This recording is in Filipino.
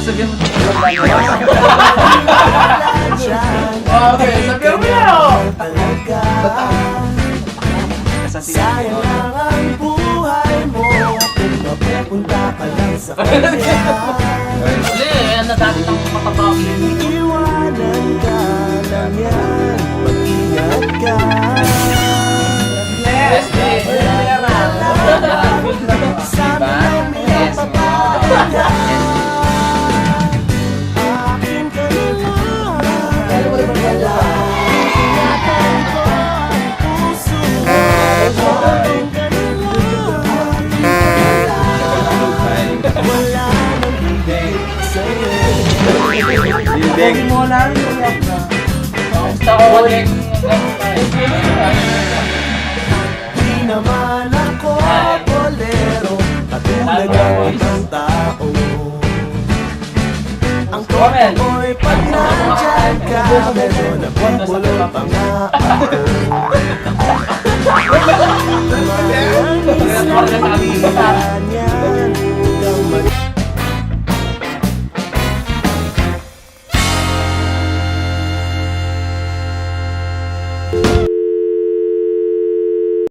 sabihin mo. Okay, sabihin mo yan. Sayang lang ang buhay mo kung mapupunta ka lang sa kanya. Hindi, ayan na dati ng makabawi. Iwanan ka lang yan, mag-ingat ka. Yes, yes. Sabi ng pinapapala, akin ka naman. Ingatan ko ang puso mo. Akin ka naman. Wala nang higit sa'yo. Bindeng. Basta ko ulit. Di naman ako bolero, katulad ng ibang tao. Ang tono ko'y pag nandyan ka, medyo nabubulong pa nga ako. Tumayan minsan